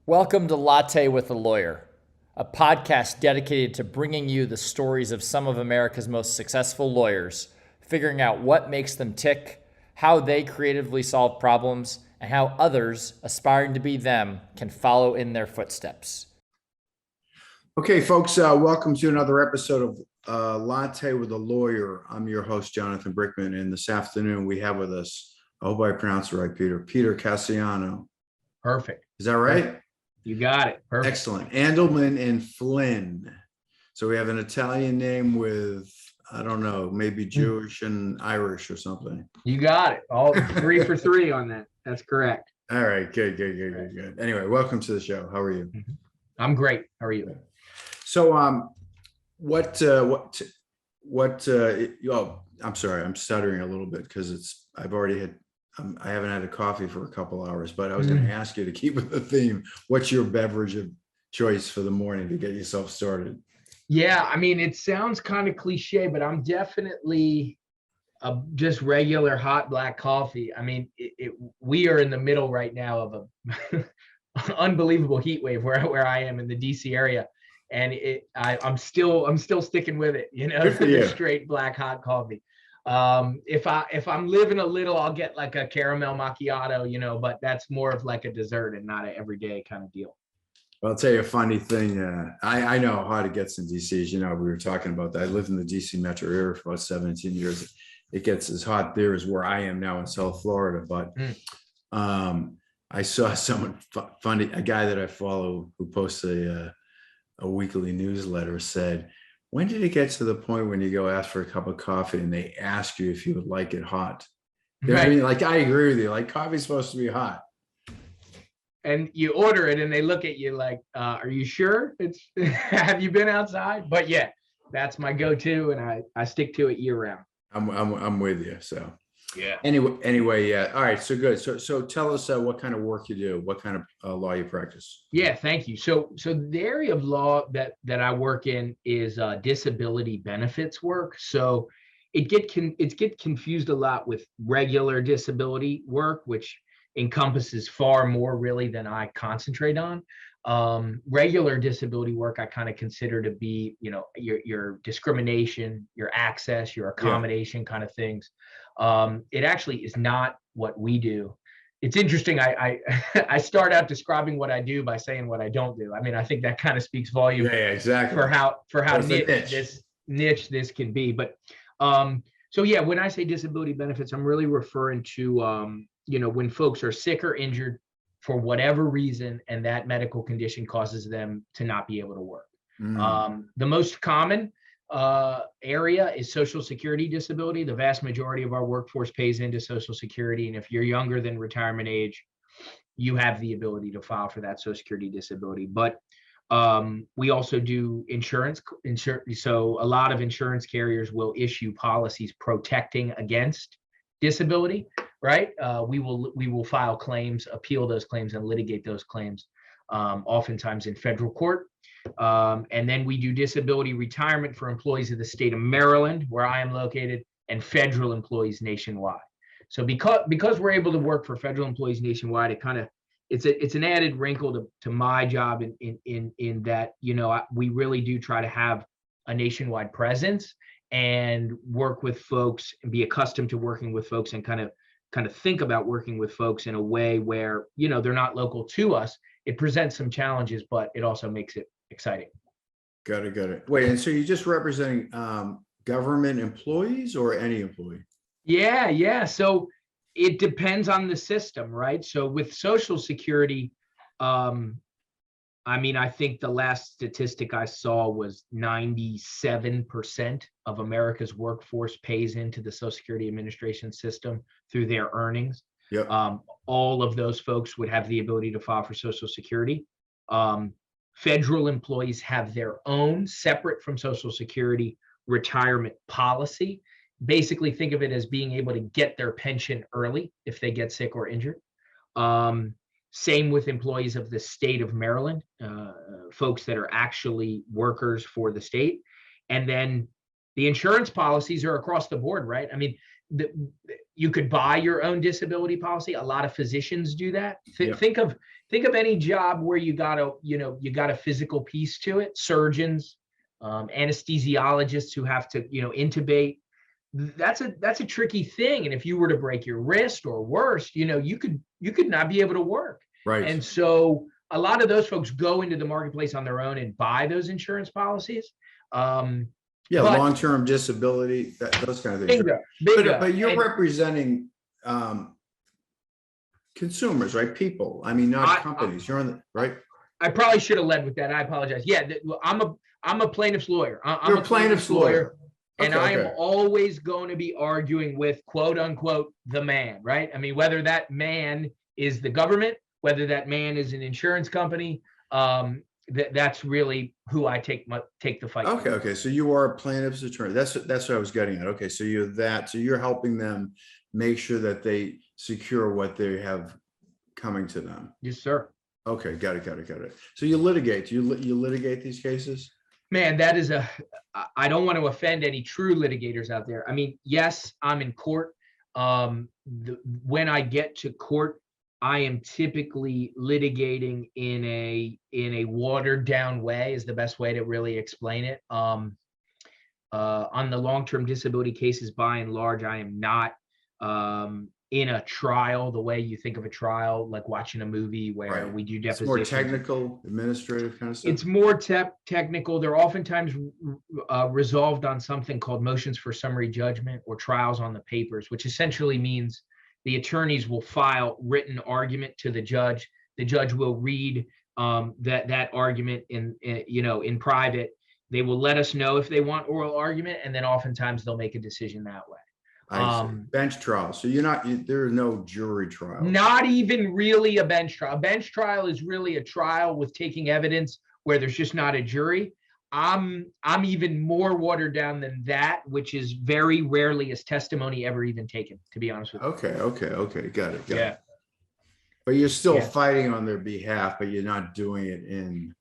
Welcome to Latte with a Lawyer, a podcast dedicated to bringing you the stories of some of America's most successful lawyers, figuring out what makes them tick, how they creatively solve problems, and how others aspiring to be them can follow in their footsteps. Okay, folks, welcome to another episode of Latte with a Lawyer. I'm your host, Jonathan Brickman, and this afternoon we have with us, I hope I pronounced it right, Peter Casciano. Perfect. Is that right? You got it. Perfect. Excellent. Andalman and Flynn. So we have an Italian name with, I don't know, maybe Jewish and Irish or something. You got it. All 3 for 3 on that. That's correct. All right, good. Anyway, welcome to the show. How are you? I'm great. How are you? So, I'm sorry, I'm stuttering a little bit because I haven't had a coffee for a couple hours, but I was going to ask you to keep with the theme. What's your beverage of choice for the morning to get yourself started? Yeah, I mean, it sounds kind of cliche, but I'm definitely just regular hot black coffee. I mean, we are in the middle right now of a unbelievable heat wave where I am in the DC area. And I'm still sticking with it, the straight black hot coffee. If I'm living a little, I'll get like a caramel macchiato, but that's more of like a dessert and not an everyday kind of deal. Well, I'll tell you a funny thing. I know how hard it gets in DC. As you know, we were talking about that. I lived in the DC metro area for about 17 years. It gets as hot there as where I am now in South Florida. But I saw someone funny, a guy that I follow who posts a weekly newsletter, said, when did it get to the point when you go ask for a cup of coffee and they ask you if you would like it hot? Right. I mean, like, I agree with you. Like, coffee's supposed to be hot. And you order it and they look at you like, are you sure have you been outside? But yeah, that's my go-to, and I stick to it year round. I'm with you. So yeah. Anyway, yeah. All right. So good. So tell us what kind of work you do, what kind of law you practice. Yeah, thank you. So the area of law that I work in is disability benefits work. So it get confused a lot with regular disability work, which encompasses far more really than I concentrate on. Regular disability work I kind of consider to be, your discrimination, your access, your accommodation kind of things. It actually is not what we do. It's interesting. I start out describing what I do by saying what I don't do. I mean, I think that kind of speaks volume exactly. for how niche this can be. But so yeah, when I say disability benefits, I'm really referring to when folks are sick or injured for whatever reason, and that medical condition causes them to not be able to work. The most common area is Social Security disability. The vast majority of our workforce pays into Social Security, and if you're younger than retirement age, you have the ability to file for that Social Security disability. But we also do insurance. So a lot of insurance carriers will issue policies protecting against disability, right? We will file claims, appeal those claims, and litigate those claims, oftentimes in federal court. And then we do disability retirement for employees of the state of Maryland, where I am located, and federal employees nationwide. So because we're able to work for federal employees nationwide, it's an added wrinkle to my job in that, we really do try to have a nationwide presence and work with folks and be accustomed to working with folks and kind of think about working with folks in a way where, they're not local to us. It presents some challenges, but it also makes it exciting. Got it. Wait, and so you're just representing government employees or any employee? Yeah. So it depends on the system, right? So with Social Security, I think the last statistic I saw was 97% of America's workforce pays into the Social Security Administration system through their earnings. Yep. All of those folks would have the ability to file for Social Security. Federal employees have their own, separate from Social Security, retirement policy. Basically, think of it as being able to get their pension early if they get sick or injured. Same with employees of the state of Maryland, folks that are actually workers for the state. And then the insurance policies are across the board, right? I mean, You could buy your own disability policy. A lot of physicians do that. Yeah. Think of any job where you got a physical piece to it. Surgeons, anesthesiologists who have to, intubate. That's a tricky thing. And if you were to break your wrist or worse, you could not be able to work. Right. And so a lot of those folks go into the marketplace on their own and buy those insurance policies. Long-term disability, those kind of things. Bingo. But you're representing consumers, right? People. I mean, not companies. You're on the right. I probably should have led with that. I apologize. Yeah, I'm a plaintiff's lawyer. You're a plaintiff's lawyer. And I am always going to be arguing with, quote unquote, the man, right? I mean, whether that man is the government, whether that man is an insurance company, that's really who I take the fight. Okay. So you are a plaintiff's attorney. That's what I was getting at. Okay. So you're that. So you're helping them make sure that they secure what they have coming to them. Yes, sir. Okay. Got it. So you litigate. You litigate these cases? Man, I don't want to offend any true litigators out there. I mean, yes, I'm in court. When I get to court, I am typically litigating in a watered down way is the best way to really explain it. On the long-term disability cases, by and large, I am not in a trial the way you think of a trial, like watching a movie where we do depositions. It's more technical, administrative kind of stuff. It's more technical. They're oftentimes resolved on something called motions for summary judgment or trials on the papers, which essentially means the attorneys will file written argument to the judge. The judge will read that argument in private. They will let us know if they want oral argument, and then oftentimes they'll make a decision that way. Bench trial. So there are no jury trials. Not even really a bench trial. A bench trial is really a trial with taking evidence where there's just not a jury. I'm even more watered down than that, which is very rarely is testimony ever even taken, to be honest with you. Okay. Got it. But you're still fighting on their behalf, but you're not doing it in.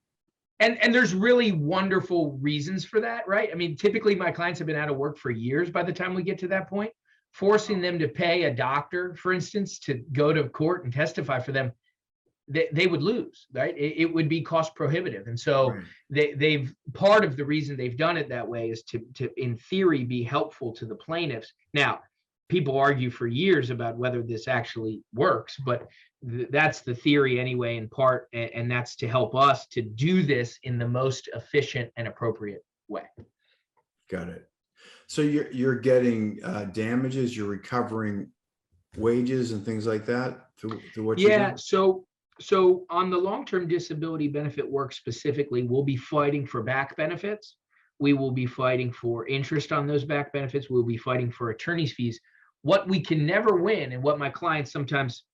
And there's really wonderful reasons for that, right? I mean, typically my clients have been out of work for years by the time we get to that point. Forcing them to pay a doctor, for instance, to go to court and testify for them, they would lose, right? It would be cost prohibitive. And so they've part of the reason they've done it that way is to in theory be helpful to the plaintiffs. Now, people argue for years about whether this actually works, but that's the theory anyway, in part, and that's to help us to do this in the most efficient and appropriate way. Got it. So you're getting damages, you're recovering wages and things like that through what you do? So on the long-term disability benefit work specifically, we'll be fighting for back benefits. We will be fighting for interest on those back benefits. We'll be fighting for attorney's fees. What we can never win, and what my clients sometimes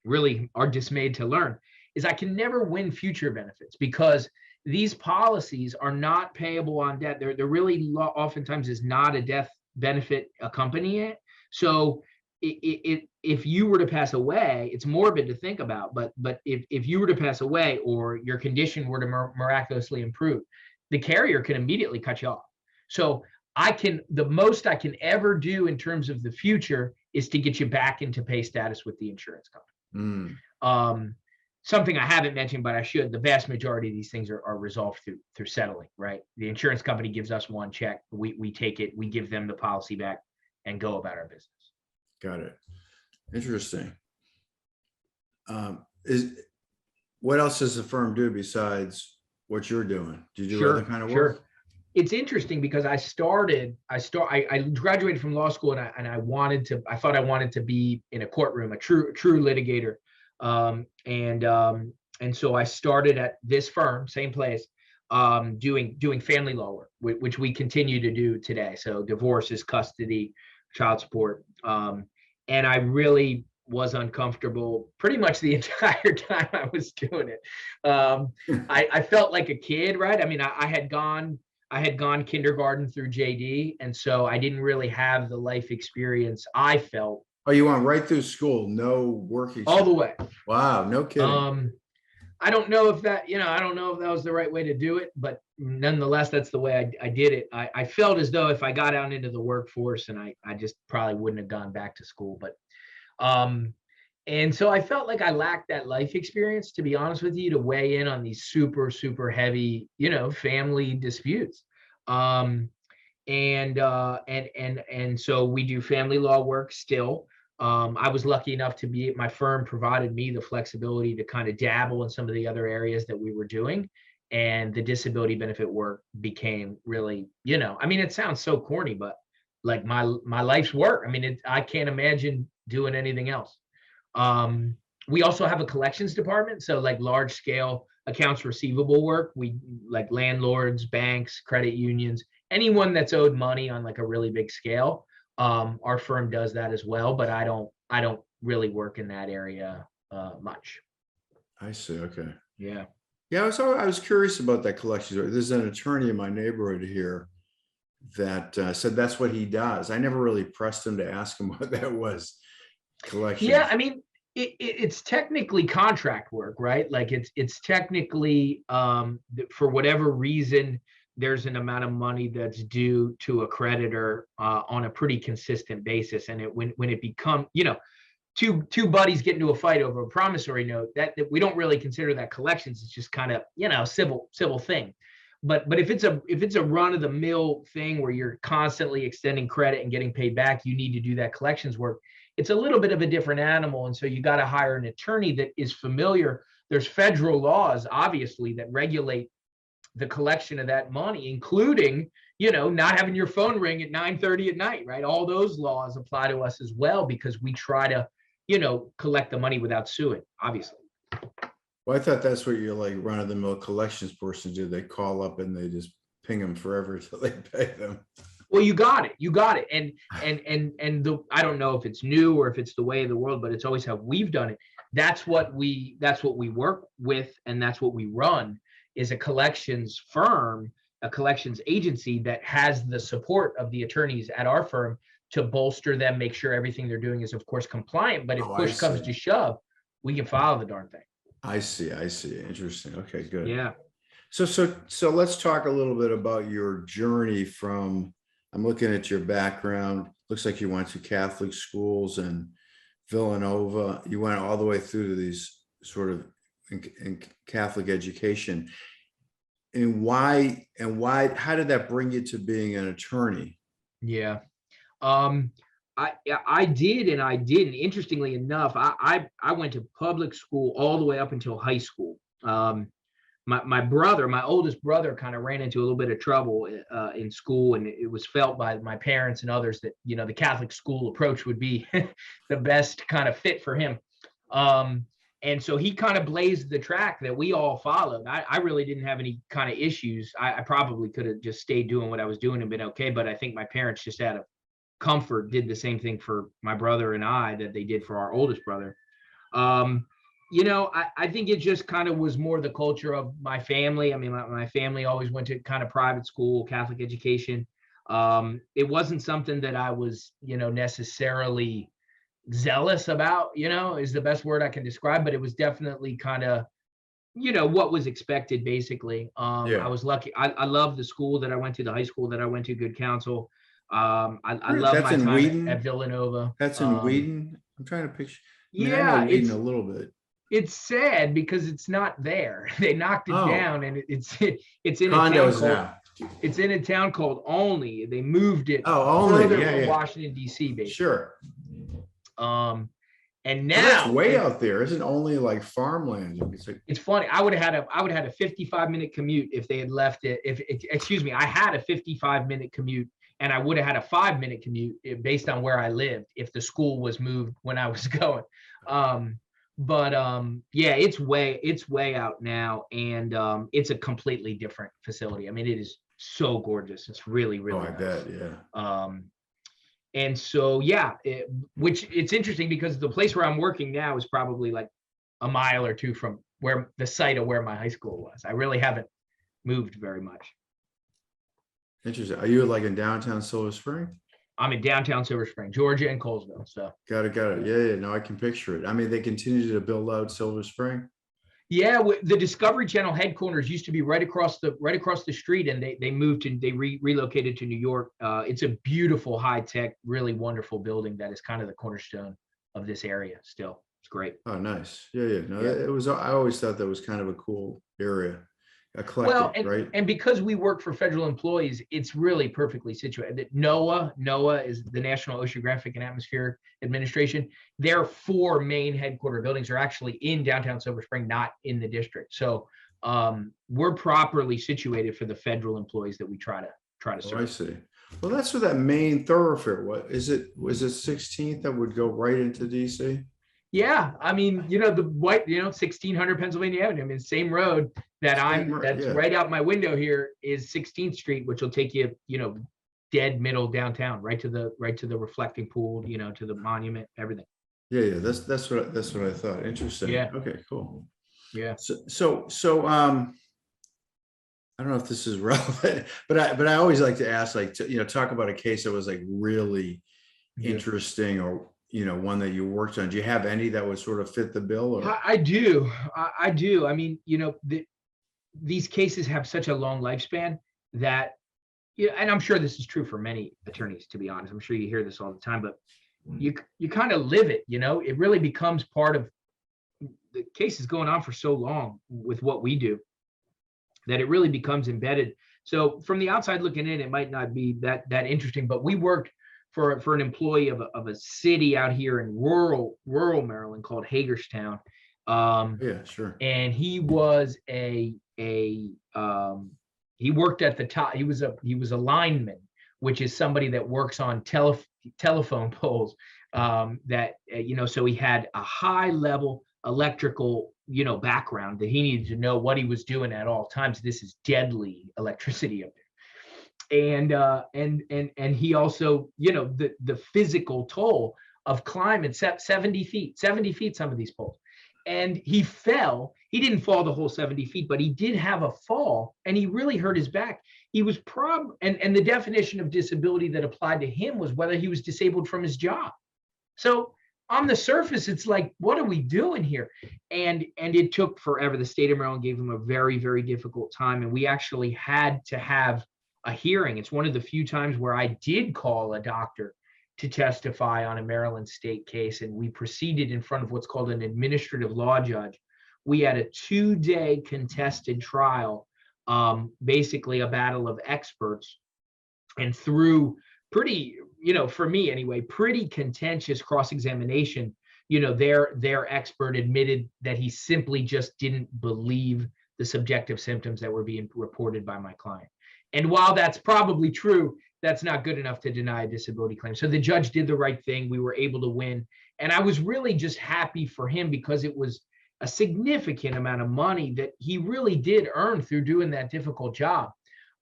really are dismayed to learn, is I can never win future benefits because these policies are not payable on death. There really oftentimes is not a death benefit accompanying it. So if you were to pass away, it's morbid to think about, but if you were to pass away or your condition were to miraculously improve, the carrier can immediately cut you off. So the most I can ever do in terms of the future is to get you back into pay status with the insurance company. Something I haven't mentioned, but I should, the vast majority of these things are resolved through settling, right? The insurance company gives us one check, we take it, we give them the policy back and go about our business. Got it. Interesting. What else does the firm do besides what you're doing? Do you do other kind of work? Sure. It's interesting because I graduated from law school and I thought I wanted to be in a courtroom, a true litigator. And so I started at this firm, same place, doing family law work, which we continue to do today. So divorces, custody, child support. And I really was uncomfortable pretty much the entire time I was doing it. I felt like a kid, right? I mean, I had gone kindergarten through JD. And so I didn't really have the life experience I felt. Oh, you went right through school, no work experience? All the way. Wow, no kidding. I don't know if that, I don't know if that was the right way to do it, but nonetheless, that's the way I did it. I felt as though if I got out into the workforce, and I just probably wouldn't have gone back to school, but and so I felt like I lacked that life experience, to be honest with you, to weigh in on these super, super heavy, family disputes. And so we do family law work still. I was lucky enough to be, my firm provided me the flexibility to kind of dabble in some of the other areas that we were doing. And the disability benefit work became really, I mean, it sounds so corny, but like my life's work. I mean, I can't imagine doing anything else. We also have a collections department. So like large scale accounts receivable work, we like landlords, banks, credit unions, anyone that's owed money on like a really big scale. Our firm does that as well, but I don't really work in that area much. I see. Okay. Yeah. Yeah. I was curious about that collection. There's an attorney in my neighborhood here that said that's what he does. I never really pressed him to ask him what that was. Collection. Yeah. I mean, it's technically contract work, right? Like it's technically for whatever reason, there's an amount of money that's due to a creditor on a pretty consistent basis. And when it becomes, two buddies get into a fight over a promissory note, that we don't really consider that collections. It's just kind of, civil thing. But if it's a run of the mill thing where you're constantly extending credit and getting paid back, you need to do that collections work. It's a little bit of a different animal. And so you got to hire an attorney that is familiar. There's federal laws, obviously, that regulate the collection of that money, including, not having your phone ring at 9:30 at night, right? All those laws apply to us as well, because we try to, collect the money without suing, obviously. Well, I thought that's what your like run of the mill collections person do. They call up and they just ping them forever until they pay them. Well, you got it. And I don't know if it's new or if it's the way of the world, but it's always how we've done it. That's what we work with, and that's what we run, is a collections firm, a collections agency that has the support of the attorneys at our firm to bolster them, make sure everything they're doing is of course compliant. But if push comes to shove, we can file the darn thing. I see. Interesting. Okay, good. Yeah. So let's talk a little bit about your journey from, I'm looking at your background. Looks like you went to Catholic schools in Villanova. You went all the way through to these sort of in Catholic education. And why, how did that bring you to being an attorney? Yeah. I did and I didn't. Interestingly enough, I went to public school all the way up until high school. My oldest brother kind of ran into a little bit of trouble in school, and it was felt by my parents and others that, the Catholic school approach would be the best kind of fit for him. And so he kind of blazed the track that we all followed. I really didn't have any kind of issues. I probably could have just stayed doing what I was doing and been okay, but I think my parents, just out of comfort, did the same thing for my brother and I that they did for our oldest brother. I think it just kind of was more the culture of my family. I mean, my family always went to kind of private school, Catholic education. It wasn't something that I was, necessarily zealous about, is the best word I can describe, but it was definitely kind of, what was expected, basically. I was lucky. I love the school that I went to, the high school that I went to, good counsel. I love my time at Villanova. That's in Wheaton. I'm trying to picture. I know Wheaton a little bit. It's sad because it's not there. They knocked it down, and it's in condos now. It's in a town called Olney. They moved it further from Washington, D.C. basically. Sure. And now that's way out there. Isn't only like farmland. It's funny. I would have had a 55-minute commute if they had left it. I had a 55-minute commute, and I would have had a 5-minute commute based on where I lived if the school was moved when I was going. It's way out now, and it's a completely different facility. I mean, it is so gorgeous. It's really, really nice. I bet, yeah. And so, which it's interesting because the place where I'm working now is probably like a mile or two from where the site of where my high school was. I really haven't moved very much. Interesting. Are you like in downtown Silver Spring? I'm in downtown Silver Spring, Georgia, and Colesville. So got it. Yeah. No, I can picture it. I mean, they continue to build out Silver Spring. Yeah, the Discovery Channel headquarters used to be right across the street, and they moved and they relocated to New York. It's a beautiful, high tech, really wonderful building that is kind of the cornerstone of this area. Still, it's great. Oh, nice. Yeah. No, Yeah. it was. I always thought that was kind of a cool area, Well, eclectic, right? and because we work for federal employees, it's really perfectly situated. NOAA is the National Oceanographic and Atmospheric Administration. Their 4 main headquarter buildings are actually in downtown Silver Spring, not in the district. So we're properly situated for the federal employees that we try to serve. Oh, I see. Well, that's where that main thoroughfare. What is it? Was it 16th that would go right into DC? Yeah, I mean, the white, 1600 Pennsylvania Avenue. I mean, same road that's yeah. right out my window here is 16th Street, which will take you, dead middle downtown, right to the reflecting pool, to the monument, everything. Yeah. That's what I thought. Interesting. Yeah. Okay, cool. Yeah. So I don't know if this is relevant, but I always like to ask, like, talk about a case that was like really interesting, or one that you worked on. Do you have any that would sort of fit the bill? Or? I do. I do. I mean, these cases have such a long lifespan that, and I'm sure this is true for many attorneys, to be honest. I'm sure you hear this all the time, but you kind of live it. It really becomes part of the case is going on for so long with what we do that it really becomes embedded. So from the outside looking in, it might not be that interesting, but we worked for an employee of a city out here in rural Maryland called Hagerstown. Yeah, sure. And he was he worked at the top. He was a lineman, which is somebody that works on telephone poles. So he had a high level electrical background that he needed to know what he was doing at all times. This is deadly electricity up there. And he also, the physical toll of climbing 70 feet, some of these poles. And he fell. He didn't fall the whole 70 feet, but he did have a fall, and he really hurt his back. He was and the definition of disability that applied to him was whether he was disabled from his job. So on the surface, it's like, what are we doing here? And it took forever. The state of Maryland gave him a very, very difficult time, and we actually had to have a hearing. It's one of the few times where I did call a doctor to testify on a Maryland state case, and we proceeded in front of what's called an administrative law judge. We had a 2-day contested trial, basically a battle of experts, and through pretty, for me anyway, pretty contentious cross-examination, their expert admitted that he simply just didn't believe the subjective symptoms that were being reported by my client. And while that's probably true, that's not good enough to deny a disability claim. So the judge did the right thing. We were able to win. And I was really just happy for him because it was a significant amount of money that he really did earn through doing that difficult job.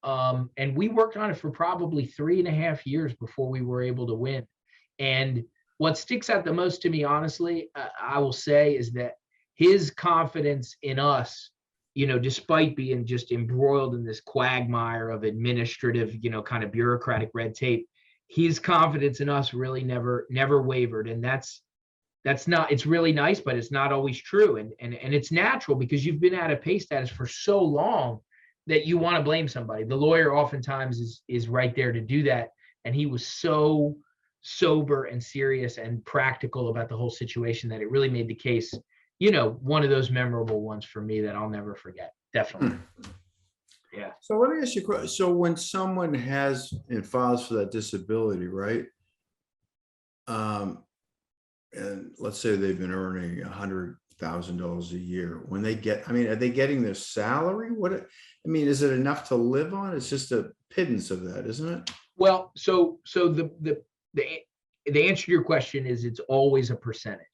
And we worked on it for probably 3.5 years before we were able to win. And what sticks out the most to me, honestly, I will say, is that his confidence in us, despite being just embroiled in this quagmire of administrative, kind of bureaucratic red tape, his confidence in us really never wavered. And that's not, it's really nice, but it's not always true. And it's natural because you've been at a pay status for so long that you want to blame somebody. The lawyer oftentimes is right there to do that. And he was so sober and serious and practical about the whole situation that it really made the case, one of those memorable ones for me that I'll never forget. Definitely. Yeah. So let me ask you a question. So when someone has and files for that disability, right? And let's say they've been earning $100,000 a year. When they get, are they getting their salary? Is it enough to live on? It's just a pittance of that, isn't it? Well, so the answer to your question is it's always a percentage.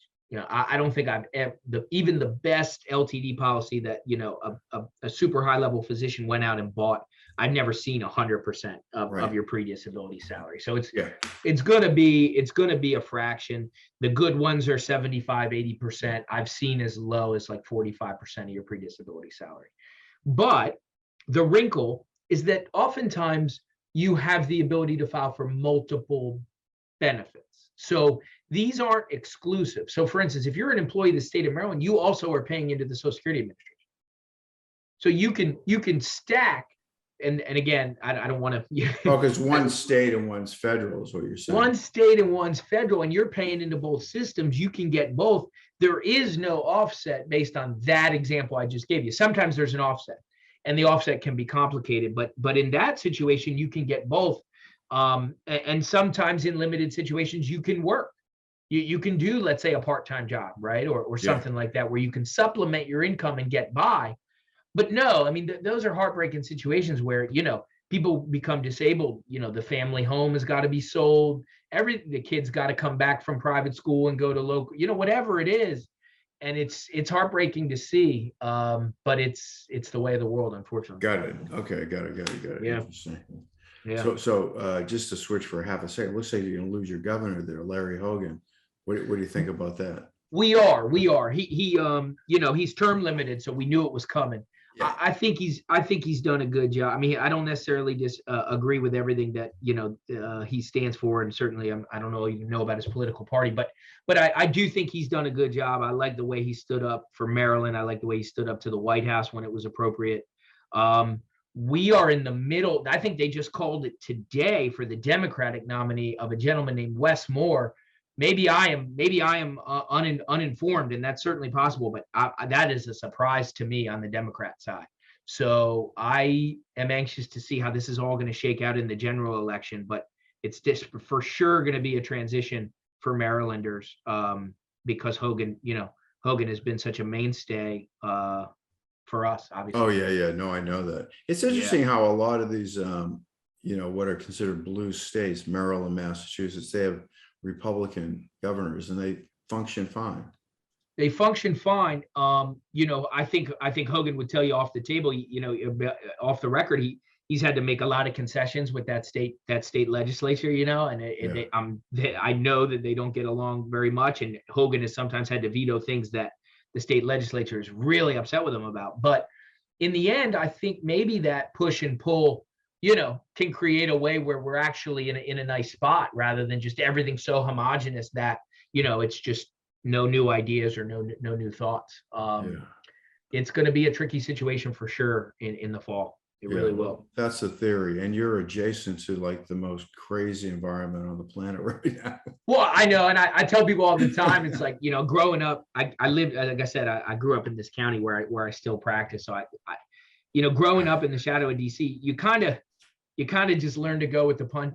I don't think I've ever, even the best LTD policy that, a super high level physician went out and bought, I've never seen 100% of your pre-disability salary. So it's going to be a fraction. The good ones are 75, 80%. I've seen as low as like 45% of your pre-disability salary. But the wrinkle is that oftentimes you have the ability to file for multiple benefits. benefits. So these aren't exclusive. So for instance, if you're an employee of the state of Maryland, you also are paying into the Social Security Administration. So you can stack, and again, I don't want to. Oh, because one's state and one's federal is what you're saying. One state and one's federal, and you're paying into both systems. You can get both. There is no offset based on that example I just gave you. Sometimes there's an offset, and the offset can be complicated. But in that situation, you can get both. And sometimes in limited situations, you can work. You can do, let's say, a part-time job, right, or something like that, where you can supplement your income and get by. But no, I mean, those are heartbreaking situations where, people become disabled. The family home has got to be sold. The kid's got to come back from private school and go to local, whatever it is. And it's heartbreaking to see, but it's the way of the world, unfortunately. Got it. Okay, got it. Yeah. Interesting. Yeah. So just to switch for half a second, looks like you're going to lose your governor there, Larry Hogan. What do you think about that? We are. He's term limited, so we knew it was coming. Yeah. I think he's done a good job. I mean, I don't necessarily agree with everything that he stands for, and certainly I don't even know about his political party, but I do think he's done a good job. I like the way he stood up for Maryland. I like the way he stood up to the White House when it was appropriate. We are in the middle. I think they just called it today for the Democratic nominee of a gentleman named Wes Moore. Maybe I am uninformed, and that's certainly possible, but that is a surprise to me on the Democrat side. So I am anxious to see how this is all going to shake out in the general election, but it's just for sure going to be a transition for Marylanders, because Hogan has been such a mainstay for us, obviously. Oh yeah. No, I know that. It's interesting how a lot of these, what are considered blue states, Maryland, Massachusetts, they have Republican governors and they function fine. They function fine. I think Hogan would tell you off the table, off the record, he's had to make a lot of concessions with that state legislature, and I know that they don't get along very much, and Hogan has sometimes had to veto things that the state legislature is really upset with him about. But in the end, I think maybe that push and pull can create a way where we're actually in a nice spot, rather than just everything so homogenous that, it's just no new ideas or no new thoughts. It's going to be a tricky situation for sure in the fall. It really will. That's the theory. And you're adjacent to like the most crazy environment on the planet right now. Well, I know. And I tell people all the time, it's like, growing up, I lived, like I said, I grew up in this county where I still practice. So I growing up in the shadow of DC, you kind of just learn to go with the punch,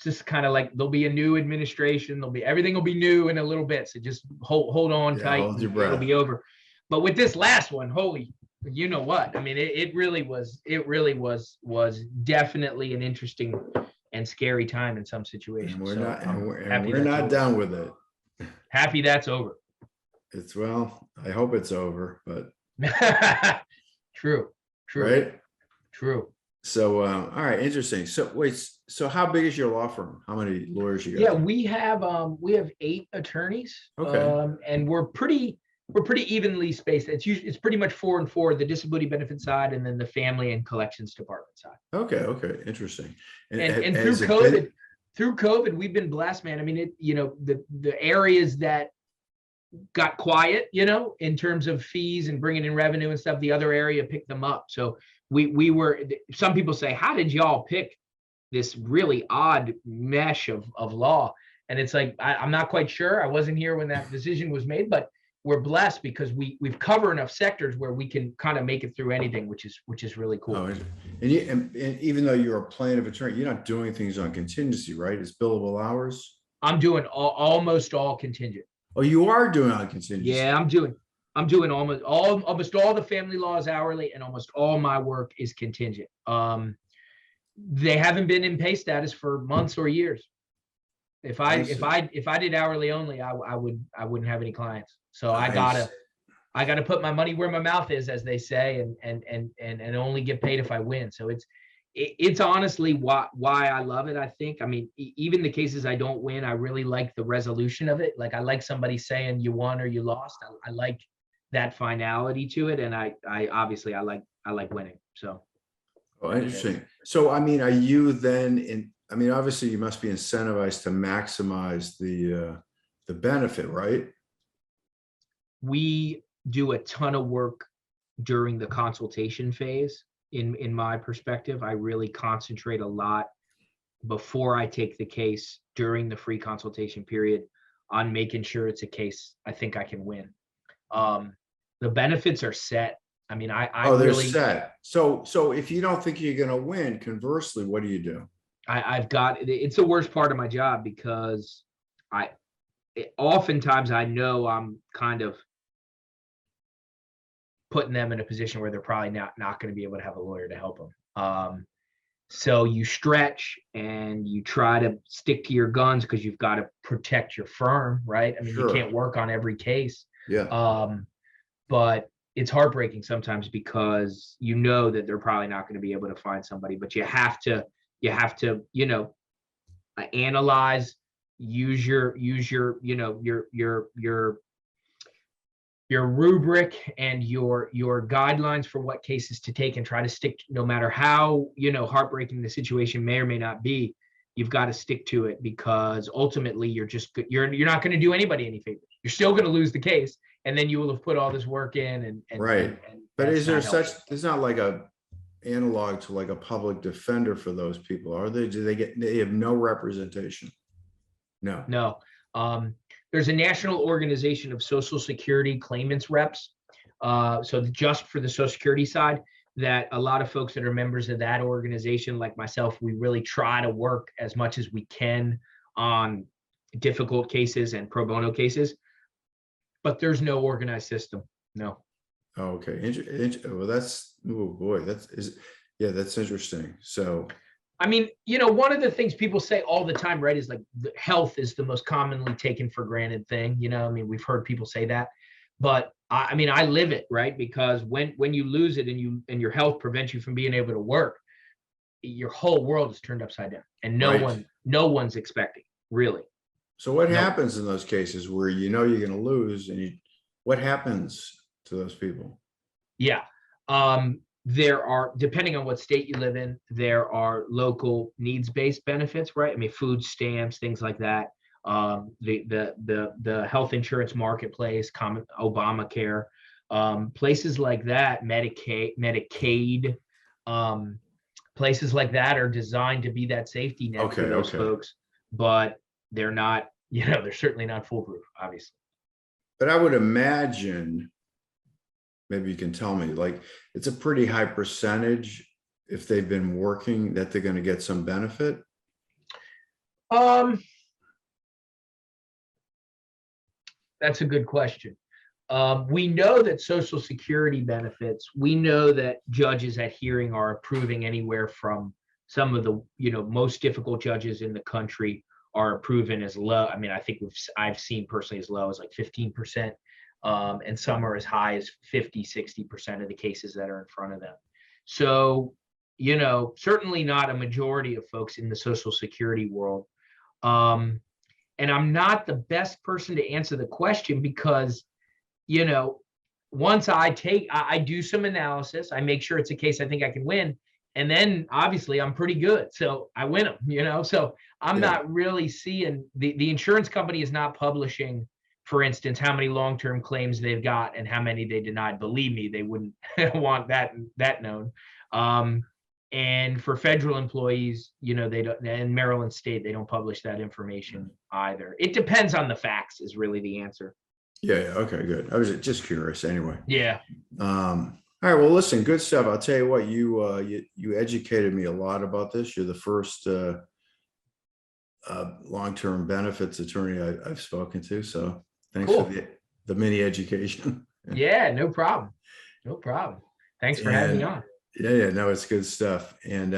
just kind of like there'll be a new administration, everything will be new in a little bit. So just hold on tight, hold your breath. It'll be over. But with this last one, holy, you know what? I mean, it really was definitely an interesting and scary time in some situations. And we're not done with it. Happy that's over. I hope it's over, but True. Right? True. So, all right, interesting. So wait, so how big is your law firm? How many lawyers you got? Yeah, we have 8 attorneys. Okay. And we're pretty evenly spaced. It's pretty much 4 and 4, the disability benefit side, and then the family and collections department side. Okay, interesting. And through COVID, we've been blessed, man. I mean, the areas that got quiet, in terms of fees and bringing in revenue and stuff, the other area picked them up. So we were, some people say, how did y'all pick this really odd mesh of law? And it's like, I'm not quite sure. I wasn't here when that decision was made, but we're blessed because we've covered enough sectors where we can kind of make it through anything, which is really cool. Oh, and even though you're a plaintiff attorney, you're not doing things on contingency, right? It's billable hours. I'm doing almost all contingent. Oh, you are doing on contingency. Yeah, I'm doing almost all the family laws hourly, and almost all my work is contingent. They haven't been in pay status for months or years. If I did hourly only, I wouldn't have any clients. So I gotta put my money where my mouth is, as they say, and only get paid if I win. So it's honestly why I love it. I think, I mean, even the cases I don't win, I really like the resolution of it. Like, I like somebody saying you won or you lost. I like that finality to it. And I like winning. So. Oh, interesting. So, I mean, are you then I mean, obviously you must be incentivized to maximize the benefit, right? We do a ton of work during the consultation phase. In my perspective, I really concentrate a lot before I take the case during the free consultation period on making sure it's a case I think I can win. The benefits are set. I mean, They're really set. So if you don't think you're going to win, conversely, what do you do? I've got, it's the worst part of my job because oftentimes I know I'm kind of putting them in a position where they're probably not going to be able to have a lawyer to help them. So you stretch and you try to stick to your guns because you've got to protect your firm, right? I mean, Sure. You can't work on every case. Yeah. But it's heartbreaking sometimes because you know that they're probably not going to be able to find somebody, but you have to, analyze, use your rubric and your guidelines for what cases to take and try to stick, no matter how, heartbreaking the situation may or may not be, you've got to stick to it because ultimately you're not going to do anybody any favors. You're still going to lose the case, and then you will have put all this work in and right. And but is there there's not like a analog to like a public defender for those people, are they? They have no representation? No. There's a national organization of Social Security claimants reps. So just for the Social Security side, that a lot of folks that are members of that organization, like myself, we really try to work as much as we can on difficult cases and pro bono cases, but there's no organized system. No. Oh, okay. Well, that's, oh boy, that's interesting. So I mean, one of the things people say all the time, right, is like health is the most commonly taken for granted thing. I mean, we've heard people say that, but I mean, I live it, right? Because when you lose it and your health prevents you from being able to work, your whole world is turned upside down, and no one's expecting, really. So what happens in those cases where you're going to lose, and what happens to those people? Yeah. There are, depending on what state you live in, there are local needs-based benefits, right? I mean, food stamps, things like that. The health insurance marketplace, Obamacare, places like that, Medicaid, places like that are designed to be that safety net for those folks, but they're not, they're certainly not foolproof, obviously. But I would imagine, maybe you can tell me, like, it's a pretty high percentage if they've been working that they're going to get some benefit. That's a good question. We know that Social Security benefits, we know that judges at hearing are approving anywhere from some of the, most difficult judges in the country are approving as low. I mean, I think I've seen personally as low as like 15%. And some are as high as 50, 60% of the cases that are in front of them. So, certainly not a majority of folks in the Social Security world. And I'm not the best person to answer the question because, once I do some analysis, I make sure it's a case I think I can win. And then obviously I'm pretty good. So I win them, so I'm not really seeing the insurance company is not publishing, for instance, how many long-term claims they've got and how many they denied. Believe me, they wouldn't want that known. And for federal employees, they don't, in Maryland state, they don't publish that information either. It depends on the facts is really the answer. Yeah. Okay, good. I was just curious anyway. Yeah. All right. Well, listen, good stuff. I'll tell you what, you educated me a lot about this. You're the first long-term benefits attorney I've spoken to. So thanks for the mini education. Yeah, no problem. No problem. Thanks for having me on. Yeah, no, it's good stuff. And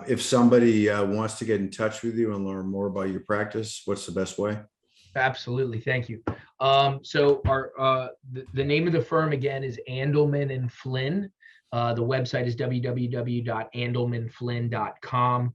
if somebody wants to get in touch with you and learn more about your practice, what's the best way? Absolutely. Thank you. So our the name of the firm again is Andalman and Flynn. The website is www.andalmanflynn.com.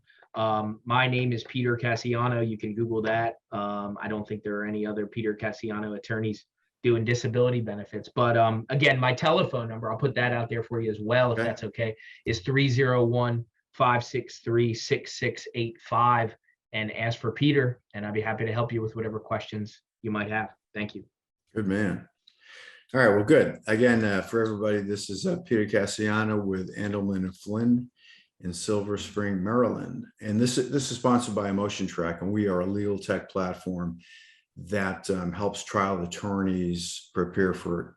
My name is Peter Casciano. You can Google that. I don't think there are any other Peter Casciano attorneys doing disability benefits. But again, my telephone number, I'll put that out there for you as well, if that's okay, is 301 563-6685 and ask for Peter, and I'd be happy to help you with whatever questions you might have. Thank you. Good man. All right, well, good. Again, for everybody, this is Peter Casciano with Andalman and Flynn in Silver Spring, Maryland. And this is sponsored by EmotionTrac, and we are a legal tech platform that helps trial attorneys prepare for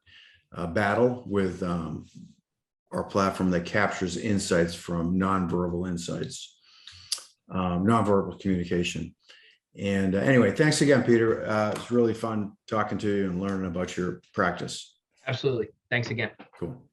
a battle with our platform that captures insights from nonverbal communication. And anyway, thanks again, Peter. It's really fun talking to you and learning about your practice. Absolutely. Thanks again. Cool.